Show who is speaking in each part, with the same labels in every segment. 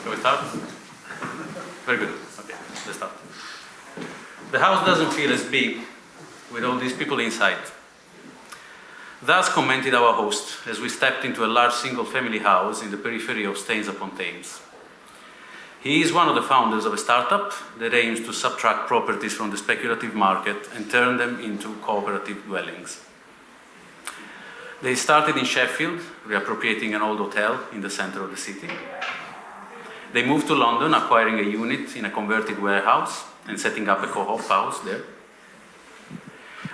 Speaker 1: Shall we start? Very good. Okay, let's start. The house doesn't feel as big with all these people inside. Thus commented our host as we stepped into a large single-family house in the periphery of Staines-upon-Thames. He is one of the founders of a startup that aims to subtract properties from the speculative market and turn them into cooperative dwellings. They started in Sheffield, reappropriating an old hotel in the center of the city. They moved to London, acquiring a unit in a converted warehouse and setting up a co-op house there.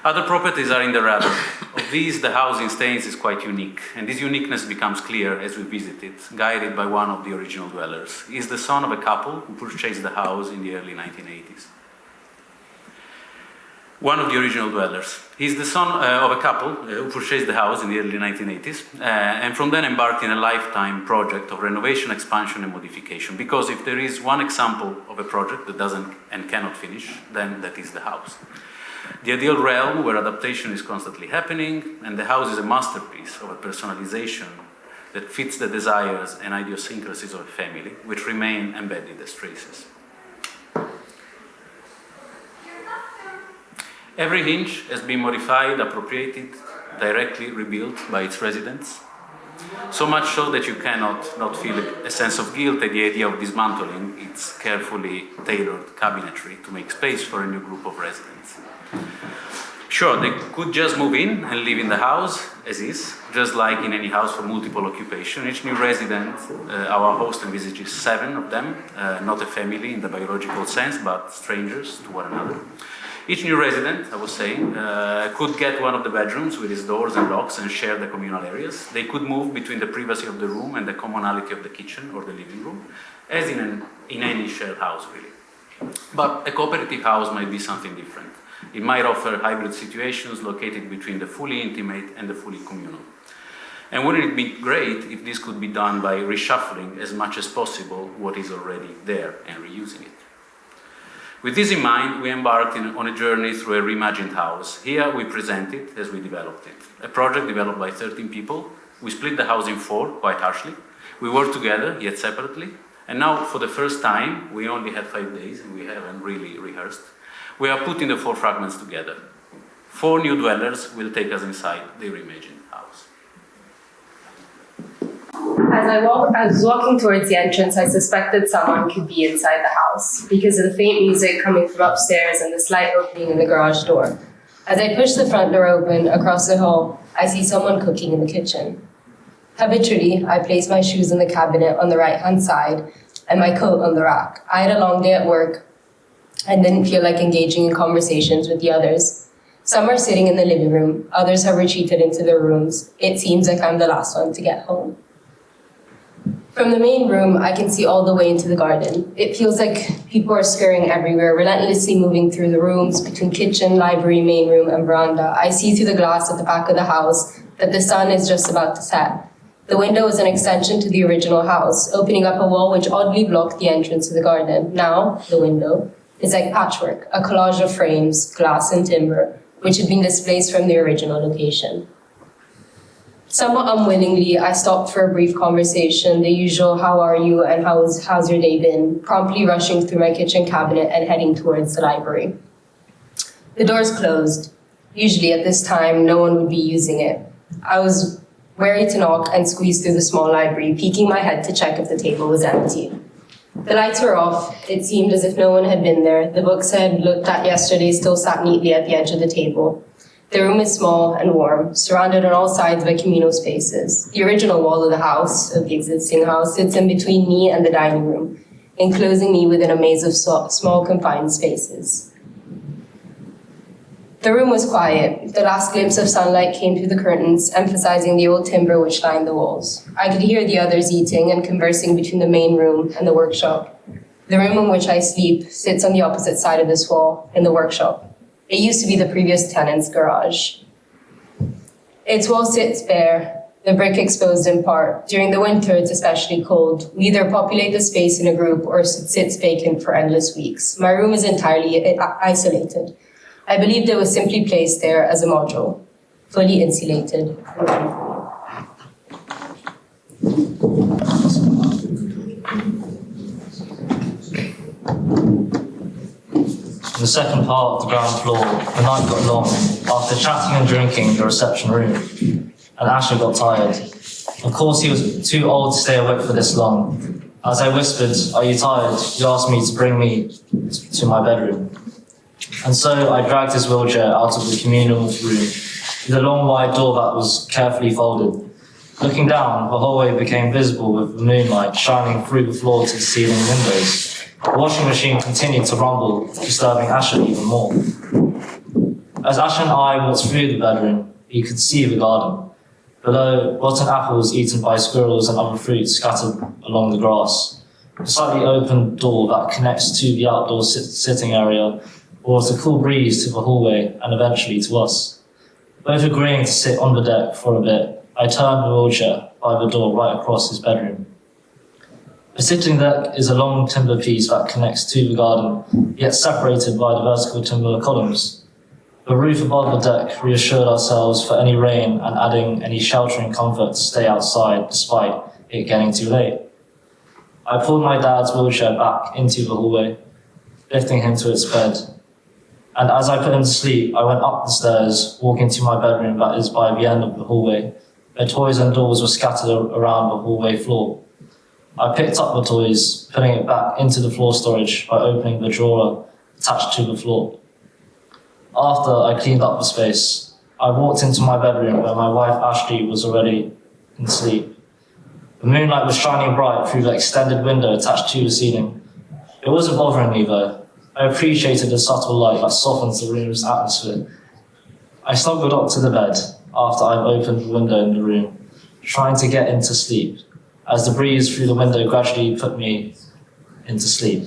Speaker 1: Other properties are in the radar. Of these, the house in Staines is quite unique, and this uniqueness becomes clear as we visit it, guided by one of the original dwellers. He is the son of a couple who purchased the house in the early 1980s. One of the original dwellers. He's the son of a couple who purchased the house in the early 1980s and from then embarked in a lifetime project of renovation, expansion and modification. Because if there is one example of a project that doesn't and cannot finish, then that is the house. The ideal realm where adaptation is constantly happening, and the house is a masterpiece of a personalization that fits the desires and idiosyncrasies of a family, which remain embedded as traces. Every hinge has been modified, appropriated, directly rebuilt by its residents. So much so that you cannot not feel a sense of guilt at the idea of dismantling its carefully tailored cabinetry to make space for a new group of residents. Sure, they could just move in and live in the house as is, just like in any house for multiple occupation. Each new resident, our host envisages 7 of them, not a family in the biological sense, but strangers to one another. Each new resident, I was saying, could get one of the bedrooms with its doors and locks and share the communal areas. They could move between the privacy of the room and the commonality of the kitchen or the living room, as in any shared house, really. But a cooperative house might be something different. It might offer hybrid situations located between the fully intimate and the fully communal. And wouldn't it be great if this could be done by reshuffling as much as possible what is already there and reusing it? With this in mind, we embarked on a journey through a reimagined house. Here we present it as we developed it. A project developed by 13 people. We split the house in 4, quite harshly. We worked together, yet separately. And now, for the first time, we only had 5 days, and we haven't really rehearsed. We are putting the 4 fragments together. 4 new dwellers will take us inside the reimagined house.
Speaker 2: As I was walking towards the entrance, I suspected someone could be inside the house because of the faint music coming from upstairs and the slight opening in the garage door. As I push the front door open across the hall, I see someone cooking in the kitchen. Habitually, I place my shoes in the cabinet on the right-hand side and my coat on the rack. I had a long day at work and didn't feel like engaging in conversations with the others. Some are sitting in the living room, others have retreated into their rooms. It seems like I'm the last one to get home. From the main room, I can see all the way into the garden. It feels like people are scurrying everywhere, relentlessly moving through the rooms, between kitchen, library, main room, and veranda. I see through the glass at the back of the house that the sun is just about to set. The window is an extension to the original house, opening up a wall which oddly blocked the entrance to the garden. Now, the window is like patchwork, a collage of frames, glass and timber, which had been displaced from the original location. Somewhat unwillingly, I stopped for a brief conversation, the usual "how are you" and how's your day been?" promptly rushing through my kitchen cabinet and heading towards the library. The door's closed. Usually at this time, no one would be using it. I was wary to knock and squeeze through the small library, peeking my head to check if the table was empty. The lights were off. It seemed as if no one had been there. The books I had looked at yesterday still sat neatly at the edge of the table. The room is small and warm, surrounded on all sides by communal spaces. The original wall of the existing house, sits in between me and the dining room, enclosing me within a maze of small confined spaces. The room was quiet. The last glimpse of sunlight came through the curtains, emphasizing the old timber which lined the walls. I could hear the others eating and conversing between the main room and the workshop. The room in which I sleep sits on the opposite side of this wall, in the workshop. It used to be the previous tenant's garage. Its wall sits bare, the brick exposed in part. During the winter, it's especially cold. We either populate the space in a group or it sits vacant for endless weeks. My room is entirely isolated. I believed it was simply placed there as a module, fully insulated.
Speaker 3: in the second part of the ground floor, the night got long. After chatting and drinking in the reception room, and Asher got tired. Of course, he was too old to stay awake for this long. As I whispered, "Are you tired?" he asked me to bring me to my bedroom. And so I dragged his wheelchair out of the communal room with a long wide door that was carefully folded. Looking down, the hallway became visible with the moonlight shining through the floor to the ceiling windows. The washing machine continued to rumble, disturbing Asher even more. As Asher and I walked through the bedroom, he could see the garden. Below, rotten apples eaten by squirrels and other fruits scattered along the grass. A slightly open door that connects to the outdoor sitting area brought a cool breeze to the hallway and eventually to us. Both agreeing to sit on the deck for a bit, I turned the wheelchair by the door right across his bedroom. The sitting deck is a long timber piece that connects to the garden, yet separated by the vertical timber columns. The roof above the deck reassured ourselves for any rain and adding any sheltering comfort to stay outside despite it getting too late. I pulled my dad's wheelchair back into the hallway, lifting him to its bed. And as I put him to sleep, I went up the stairs, walking to my bedroom that is by the end of the hallway. Their toys and dolls were scattered around the hallway floor. I picked up the toys, putting it back into the floor storage by opening the drawer attached to the floor. After I cleaned up the space, I walked into my bedroom where my wife Ashley was already in sleep. The moonlight was shining bright through the extended window attached to the ceiling. It wasn't bothering me though. I appreciated the subtle light that softens the room's atmosphere. I snuggled up to the bed after I'd opened the window in the room, trying to get into sleep, as the breeze through the window gradually put me into sleep.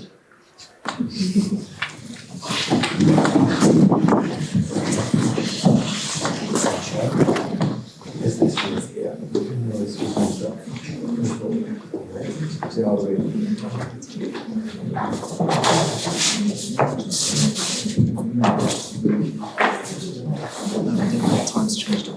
Speaker 4: Time's changed.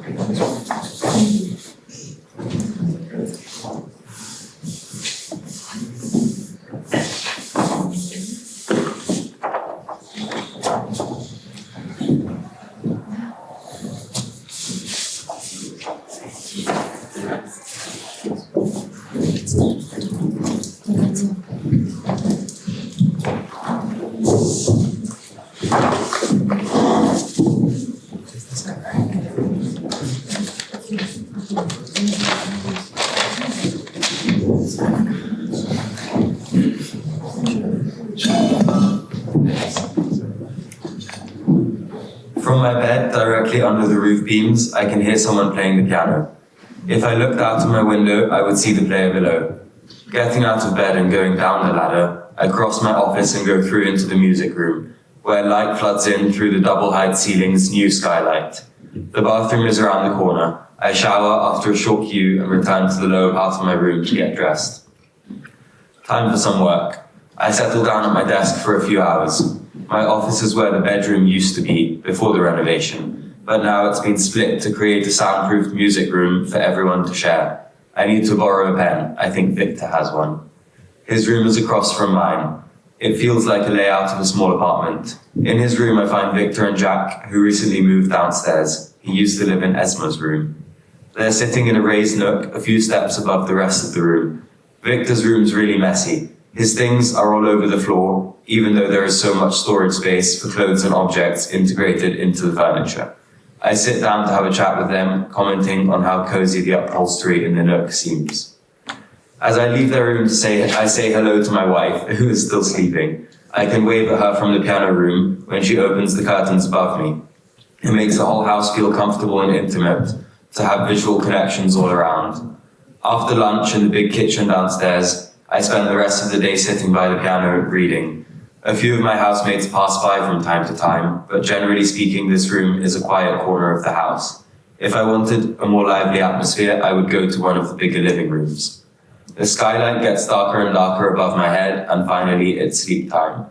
Speaker 5: From my bed, directly under the roof beams, I can hear someone playing the piano. If I looked out of my window, I would see the player below. Getting out of bed and going down the ladder, I cross my office and go through into the music room, where light floods in through the double-height ceiling's new skylight. The bathroom is around the corner. I shower after a short queue and return to the lower part of my room to get dressed. Time for some work. I settle down at my desk for a few hours. My office is where the bedroom used to be before the renovation, but now it's been split to create a soundproofed music room for everyone to share. I need to borrow a pen. I think Victor has one. His room is across from mine. It feels like a layout of a small apartment. In his room, I find Victor and Jack, who recently moved downstairs. He used to live in Esma's room. They're sitting in a raised nook a few steps above the rest of the room. Victor's room's really messy. His things are all over the floor, even though there is so much storage space for clothes and objects integrated into the furniture. I sit down to have a chat with them, commenting on how cozy the upholstery in the nook seems. As I leave their room I say hello to my wife, who is still sleeping. I can wave at her from the piano room when she opens the curtains above me. It makes the whole house feel comfortable and intimate, to have visual connections all around. After lunch in the big kitchen downstairs, I spend the rest of the day sitting by the piano reading. A few of my housemates pass by from time to time, but generally speaking, this room is a quiet corner of the house. If I wanted a more lively atmosphere, I would go to one of the bigger living rooms. The skylight gets darker and darker above my head, and finally it's sleep time.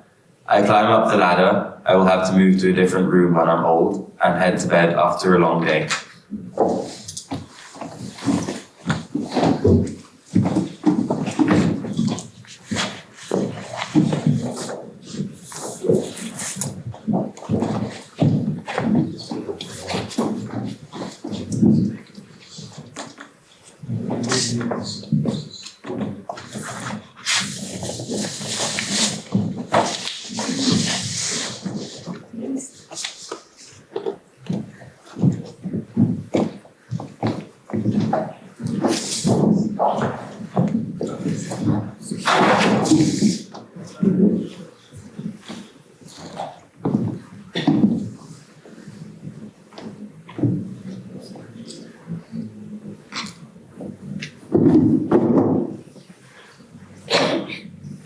Speaker 5: I climb up the ladder. I will have to move to a different room when I'm old, and head to bed after a long day.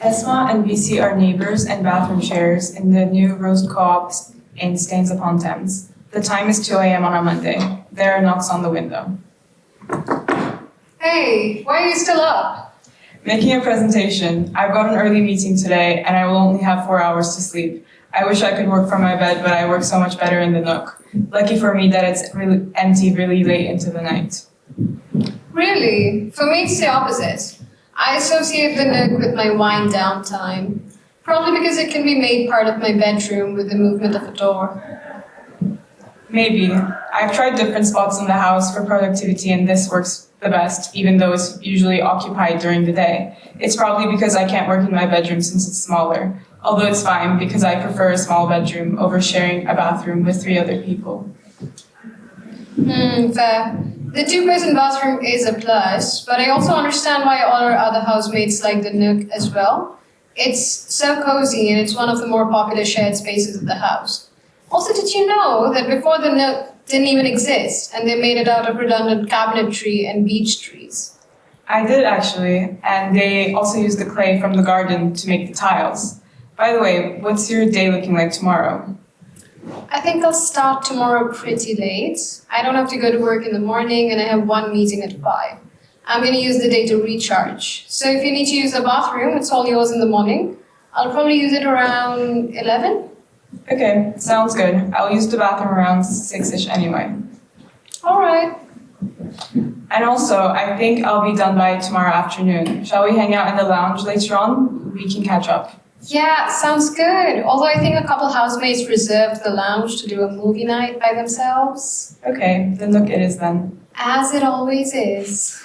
Speaker 6: Esma and VC are neighbors and bathroom shares in the new Rose Co-op in Staines upon Thames. The time is 2 a.m. on a Monday. There are knocks on the window.
Speaker 2: Hey, why are you still up?
Speaker 6: Making a presentation. I've got an early meeting today and I will only have 4 hours to sleep. I wish I could work from my bed, but I work so much better in the Nook. Lucky for me that it's really empty really late into the night.
Speaker 7: Really? For me, it's the opposite. I associate the Nook with my wind down time. Probably because it can be made part of my bedroom with the movement of a door.
Speaker 6: Maybe. I've tried different spots in the house for productivity and this works the best, even though it's usually occupied during the day. It's probably because I can't work in my bedroom since it's smaller. Although it's fine because I prefer a small bedroom over sharing a bathroom with 3 other people.
Speaker 7: Fair. The two-person bathroom is a plus, but I also understand why all our other housemates like the Nook as well. It's so cozy and it's one of the more popular shared spaces of the house. Also, did you know that before the Nook didn't even exist and they made it out of redundant cabinetry and beech trees?
Speaker 6: I did actually, and they also used the clay from the garden to make the tiles. By the way, what's your day looking like tomorrow?
Speaker 7: I think I'll start tomorrow pretty late. I don't have to go to work in the morning and I have one meeting at 5. I'm going to use the day to recharge. So if you need to use the bathroom, it's all yours in the morning. I'll probably use it around 11.
Speaker 6: Okay, sounds good. I'll use the bathroom around 6-ish anyway.
Speaker 7: All right.
Speaker 6: And also, I think I'll be done by tomorrow afternoon. Shall we hang out in the lounge later on? We can catch up.
Speaker 7: Yeah, sounds good. Although I think a couple housemates reserved the lounge to do a movie night by themselves.
Speaker 6: Okay, then look it is then.
Speaker 7: As it always is.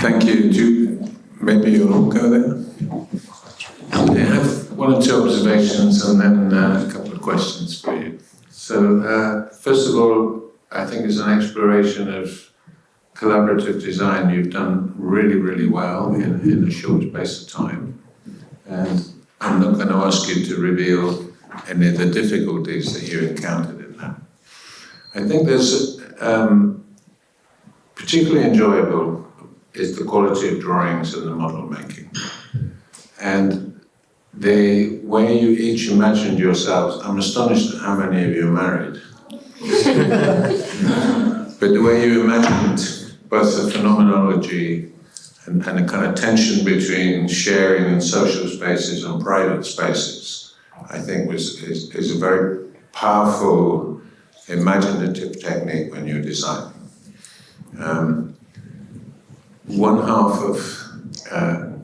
Speaker 8: Thank you. Maybe you'll all go there? I have 1 or 2 observations and then a couple of questions for you. So, first of all, I think it's an exploration of collaborative design you've done really, really well in a short space of time. And I'm not going to ask you to reveal any of the difficulties that you encountered in that. I think there's particularly enjoyable is the quality of drawings and the model making. And the way you each imagined yourselves, I'm astonished at how many of you are married. But the way you imagined both the phenomenology and a kind of tension between sharing and social spaces and private spaces, I think is a very powerful imaginative technique when you're designing. One half of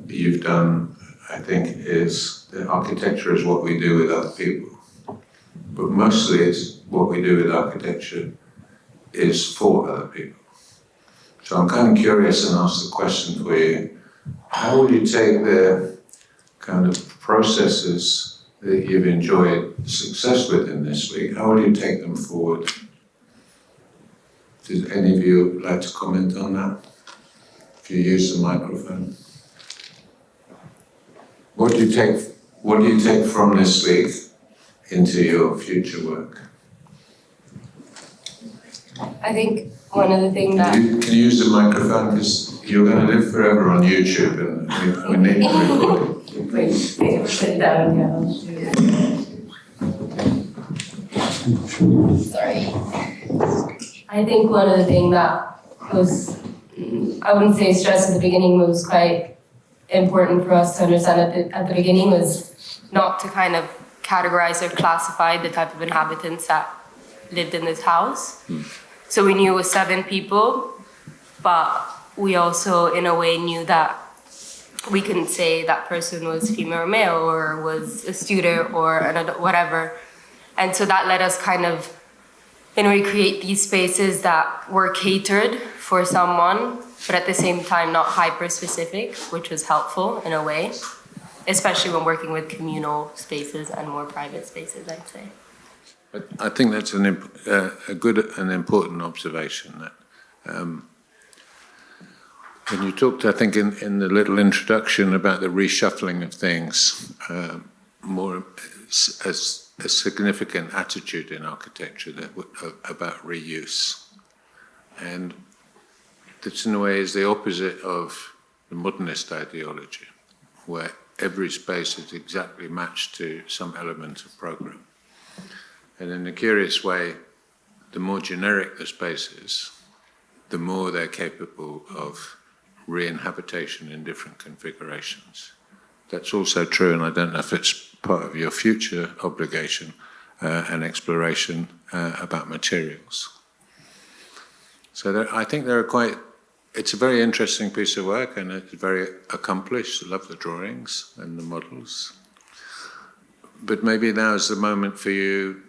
Speaker 8: you've done, I think, is the architecture is what we do with other people. But mostly it's what we do with architecture is for other people. So I'm kind of curious and ask the question for you, how will you take the kind of processes that you've enjoyed success with in this week, how will you take them forward? Does any of you like to comment on that? If you use the microphone. What do you take from this week into your future work?
Speaker 2: I think one of the things that...
Speaker 8: Can you use the microphone, because you're going to live forever on YouTube and we need to record it.
Speaker 2: Wait, sit down, yeah. Sorry. I think one of the things that was, I wouldn't say stress at the beginning, but was quite important for us to understand at the beginning was not to kind of categorize or classify the type of inhabitants that lived in this house. So we knew it was 7 people, but we also in a way knew that we couldn't say that person was female or male or was a student or an adult, whatever. And so that let us kind of, create these spaces that were catered for someone, but at the same time not hyper-specific, which was helpful in a way, especially when working with communal spaces and more private spaces, I'd say.
Speaker 8: But I think that's a good and important observation. That when you talked, I think, in the little introduction about the reshuffling of things, more as a significant attitude in architecture about reuse. And this, in a way, is the opposite of the modernist ideology, where every space is exactly matched to some element of program. And in a curious way, the more generic the space is, the more they're capable of re-inhabitation in different configurations. That's also true, and I don't know if it's part of your future obligation and exploration about materials. So I think it's a very interesting piece of work, and it's very accomplished. I love the drawings and the models. But maybe now is the moment for you,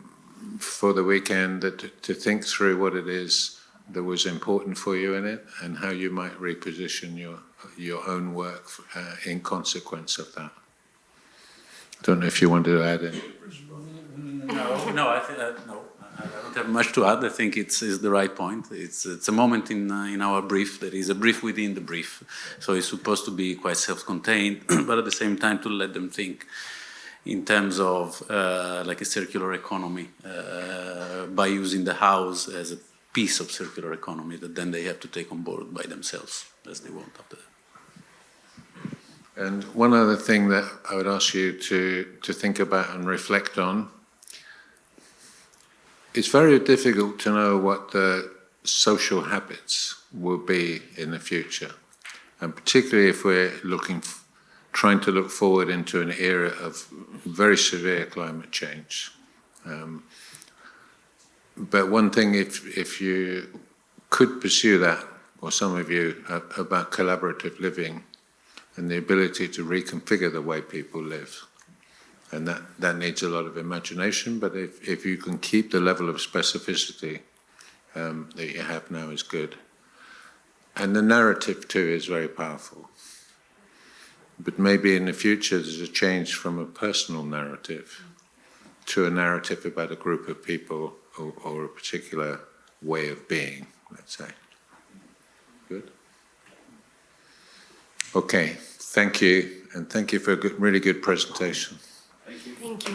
Speaker 8: for the weekend, to think through what it is that was important for you in it, and how you might reposition your own work in consequence of that. I don't know if you wanted to add in.
Speaker 1: No, I think no. I don't have much to add. I think it's the right point. It's a moment in our brief that is a brief within the brief. So it's supposed to be quite self-contained, but at the same time to let them think in terms of like a circular economy by using the house as a piece of circular economy that then they have to take on board by themselves as they want after that.
Speaker 8: And one other thing that I would ask you to think about and reflect on, it's very difficult to know what the social habits will be in the future, and particularly if we're trying to look forward into an era of very severe climate change. But one thing, if you could pursue that, or some of you, about collaborative living and the ability to reconfigure the way people live. And that needs a lot of imagination, but if you can keep the level of specificity that you have now is good. And the narrative too is very powerful. But maybe in the future there's a change from a personal narrative to a narrative about a group of people or a particular way of being, let's say. Good? Okay, thank you, and thank you for a really good presentation.
Speaker 2: Thank you.